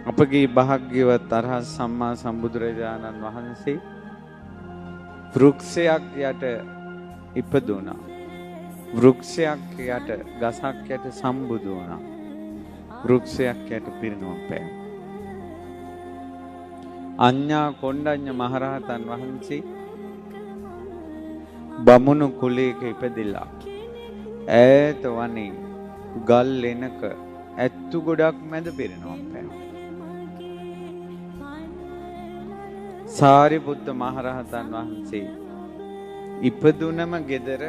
අපගේ භාග්‍යවත් අරහත් සම්මා සම්බුදුරජාණන් වහන්සේ වෘක්ෂයක් යට ඉපදුණා. වෘක්ෂයක් යට ගසක් යට සම්බුදු වුණා. වෘක්ෂයක් යට පිරිනුවම් පෑවා. අඤ්ඤා කොණ්ඩඤ්ඤ මහරහතන් වහන්සේ බමුණු කුලයක ඉපදිලා ඈත වනේ ගල් ලෙනක ඇත්තු ගොඩක් මැද පිරිනුවම් පෑවා. සාරිපුත්ත මහරහතන් වහන්සේ ඉපදුනම ගෙදර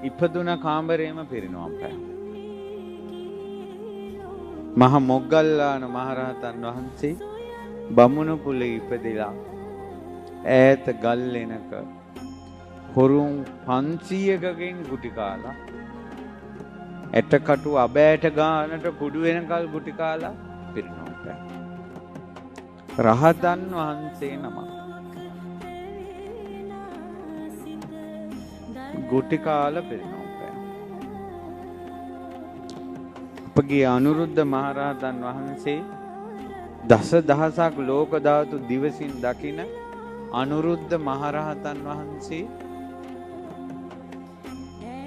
ඉපදුන කාමරේම පිරිනුවම් පෑවා. මහ මොග්ගල්ලාන මහරහතන් වහන්සේ බමුණු කුලේ ඉපදිලා ඈත ගල් ලෙනක හොරුන් 500කකින් ගුටි කාලා ඇටකටු අබෑට ගානට කුඩු වෙනකල් ගුටි කාලා පිරිනුවම් පෑවා. රහතන් වහන්සේ නම ගුටි කාලා පිරිනුවම් පෑවා. අපගේ අනුරුද්ධ මහරහතන් වහන්සේ දසදහසක් ලෝක ධාතු දිවසින් දකින අනුරුද්ධ මහරහතන් වහන්සේ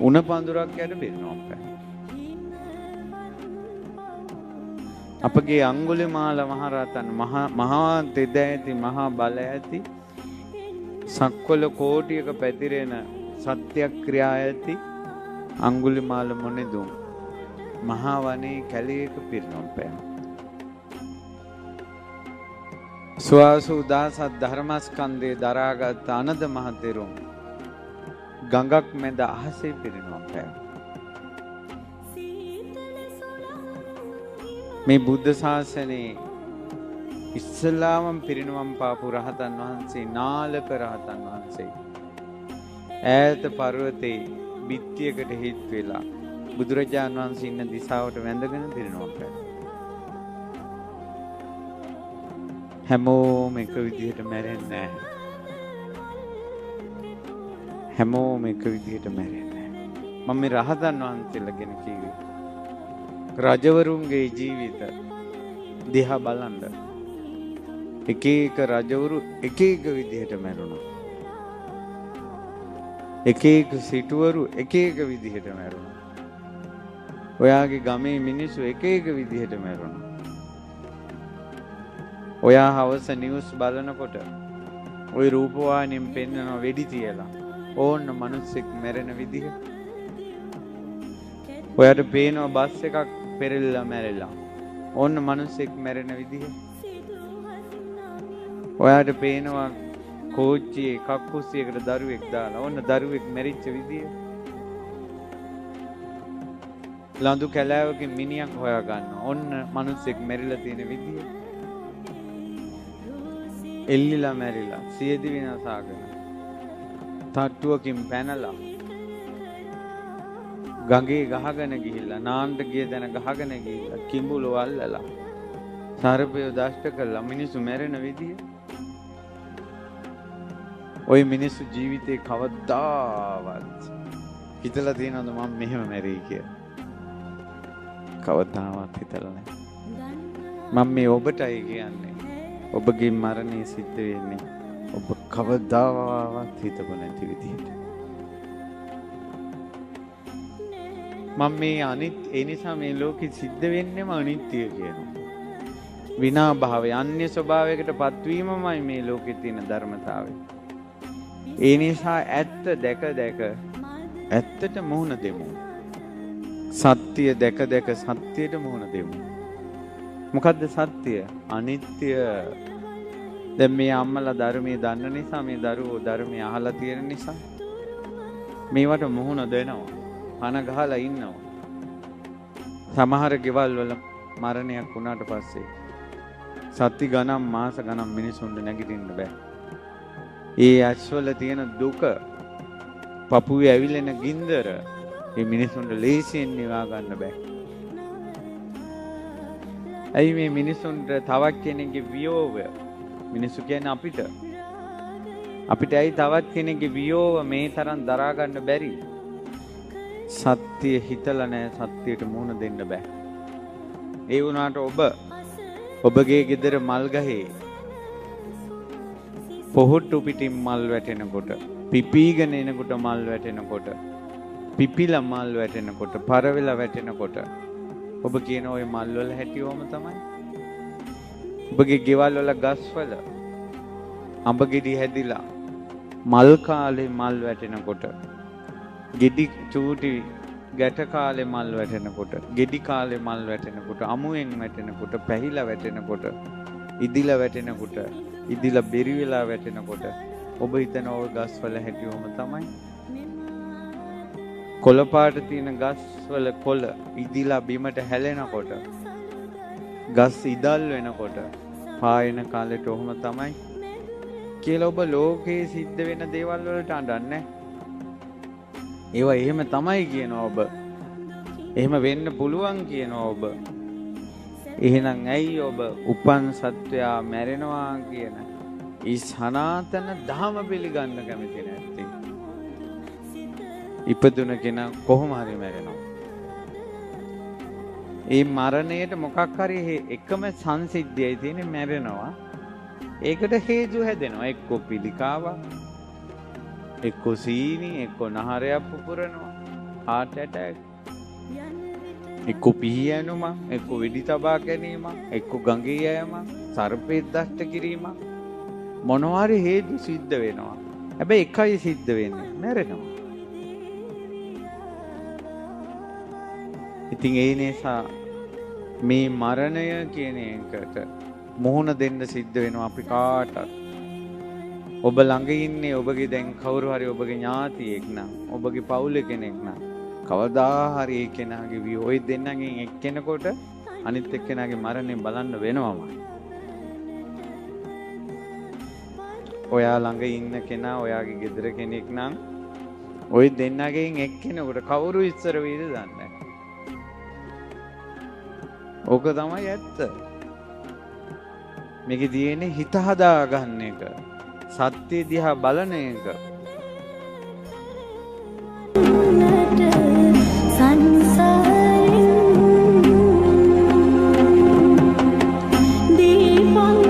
උණ පඳුරක් යට පිරිනුවම් පෑවා. අපගේ අඟුලිමාල මහරහතන් මහා තෙද ඇති මහා බල ඇති සක්වල කෝටියක පැතිරෙන සත්‍යක්‍රියා ඇති අඟුලිමාල මොනිදුම් මහා වනේ කැලේක පිරිනුවම් පෑවා. සුවාසු දාසත් ධර්මස්කන්ධේ දරාගත් අනද මහතෙරුන් ගඟක් මැද අහසේ පිරිනුවම් පෑවා. මේ බුද්ධ ශාසනයේ ඉස්ලාම පිරිනුවම් පාපු රහතන් වහන්සේ නාලක රහතන් වහන්සේ ඈත පර්වතේ බිත්තියකට හිට වෙලා බුදුරජාණන් වහන්සේ ඉන්න දිශාවට වැඳගෙන පිරිනුවම් පෑවා. හැමෝම එක විදිහට මැරෙන්නේ නැහැ. හැමෝම එක විදිහට මැරෙන්නේ නැහැ. මම මේ රහතන් වහන්සේලා ගැන කිව්වේ රජවරුන්ගේ ජීවිත දිහා බලන්න. එක එක රජවරු එක එක විදිහට මැරුණා. එක එක සිටුවරු එක එක විදිහට මැරුණා. ඔයාගේ ගමේ මිනිස්සු එක එක විදිහට මැරුණා. ඔයා හවස නිවුස් බලනකොට ওই රූපවාහිනියෙන් පෙන්නන වෙඩි තියලා ඕන්න මිනිස්සෙක් මැරෙන විදිහ. ඔයාට පේනවා බස් එකක් පෙරලිලා මැරෙලා. ඕන්න මිනිස්සෙක් මැරෙන විදිහ. ඔයාට පේනවා කෝච්චියේ කක්කුස්සියකට දරුවෙක් දාලා ඕන්න දරුවෙක් මැරිච්ච විදිහ. ලඳු කැලෑවකින් මිනිහක් හොයා ගන්නවා. ඕන්න මිනිස්සෙක් මැරිලා තියෙන විදිහ. එල්ලිලා මැරිලා සියදි විනාසාගෙන තට්ටුවකින් පැනලා ගඟේ ගහගෙන ගිහිල්ලා නාන්න ගිය තැන ගහගෙන ගිහිල්ලා කිඹුල වල්ලලා සර්පය දෂ්ට කළා මිනිස්සු මැරෙන විදිය. ওই මිනිස්සු ජීවිතේ කවදාවත් හිතලා තියෙනවද මම මෙහෙම මැරෙයි කියලා? කවදාවත් හිතලා නැහැ. මම මේ ඔබටයි කියන්නේ ඔබගේ මරණය සිද්ධ වෙන්නේ ඔබ කවදාවත් හිතපො නැති විදිහට. මම මේ ඒ නිසා මේ ලෝකෙ සිද්ධ වෙන්නේම අනිත්‍ය කියනවා. විනා භාවය අන්‍ය ස්වභාවයකට පත්වීමමයි මේ ලෝකෙ තියෙන ධර්මතාවය. ඒ නිසා ඇත්ත දැක දැක ඇත්තට මුහුණ දෙමු. සත්‍ය දැක දැක සත්‍යයට මුහුණ දෙමු. මොකද්ද සත්‍ය? අනිත්‍ය. දැන් මේ අම්මලා ධර්මයේ දන්න නිසා මේ දරුවෝ ධර්මය අහලා තියෙන නිසා මේවට මුහුණ දෙනවා. කන ගහලා ඉන්නවා. සමහර ගෙවල් වල මරණයක් වුණාට පස්සේ සති ගණන් මාස ගණන් මිනිසුන්ට නැගිටින්න බෑ. ඒ ඇස්වල තියෙන දුක, පපුවේ ඇවිලෙන ගින්දර මේ මිනිසුන්ට ලේසියෙන් නිවා ගන්න බෑ. ඇයි මේ මිනිසුන්ට තවත් කෙනෙක්ගේ වියෝවය මිනිස්සු කියන්නේ අපිට ඇයි තවත් කෙනෙක්ගේ වියෝව මේ තරම් දරා ගන්න බැරි? සත්‍ය හිතලා නැහැ, සත්‍යයට මුහුණ දෙන්න බෑ. ඒ වුණාට ඔබ ඔබගේ ගෙදර මල් ගහේ පොහොට්ටු පිටින් මල් වැටෙනකොට, පිපීගෙන එනකොට මල් වැටෙනකොට, පිපිලා මල් වැටෙනකොට, පරවෙලා වැටෙනකොට ඔබ කියන ওই මල් වල හැටිවම තමයි. ඔබගේ ගෙවල් වල ගස් වල අඹ ගෙඩි හැදිලා මල් කාලේ මල් වැටෙනකොට, ගෙඩි චූටි ගැට කාලේ මල් වැටෙනකොට, ගෙඩි කාලේ මල් වැටෙනකොට, අමුවෙන් වැටෙනකොට, පැහිලා වැටෙනකොට, ඉදිලා වැටෙනකොට, ඉදිලා බෙරි වෙලා වැටෙනකොට ඔබ හිතන ඔය ගස් වල හැටිවම තමයි. කොළ පාට තියෙන ගස් වල කොළ ඉදිලා බිමට හැලෙනකොට, ගස් ඉදල් වෙනකොට පායන කාලෙට ඔහොම තමයි කියලා ඔබ ලෝකේ සිද්ධ වෙන දේවල් වලට අඬන්නේ. ඒවා එහෙම තමයි කියනවා ඔබ. එහෙම වෙන්න පුළුවන් කියනවා ඔබ. එහෙනම් ඇයි ඔබ උපන් සත්වයා මැරෙනවා කියන ඒ සනාතන ධර්ම පිළිගන්න කැමති නැත්තේ? ඉපදුන කෙනා කොහොම හරි මැරෙනවා. ඒ මරණයට මොකක් හරි එකම සංසිද්ධියයි තියෙන්නේ, මැරෙනවා. ඒකට හේතු හැදෙනවා. එක්කෝ පිළිකාවක්, එක්කෝ සීනි, එක්කෝ නහරයක් පුපුරනවා, heart attack, එක්කෝ පිහියනුම, එක්කෝ වෙඩි තබා ගැනීම, එක්කෝ ගඟේ යෑම, සර්පෙක් දෂ්ට කිරීම, මොනවා හරි හේතු සිද්ධ වෙනවා. හැබැයි එකයි සිද්ධ වෙන්නේ, මැරෙනවා. ඉතින් ඒ නිසා මේ මරණය කියන එකට මුහුණ දෙන්න සිද්ධ වෙනවා අපි කාටත්. ඔබ ළඟ ඉන්නේ ඔබගේ දැන් කවුරු හරි ඔබගේ ඥාතියෙක් නම්, ඔබගේ පවුලේ කෙනෙක් නම්, කවදා හරි ඒ කෙනාගේ ওই දෙන්නගෙන් එක්කෙනෙකුට අනිත් එක්කෙනාගේ මරණය බලන්න වෙනවමයි. ඔයා ළඟ ඉන්න කෙනා ඔයාගේ ගෙදර කෙනෙක් නම් ওই දෙන්නගෙන් එක්කෙනෙකුට කවුරු ඉස්සර වේද දන්නේ නැහැ. ඕක තමයි ඇත්ත. මේකේ තියෙන්නේ හිත හදා ගන්න එක, සත්‍ය දිහා බලන එක. සංසාරේ දීපං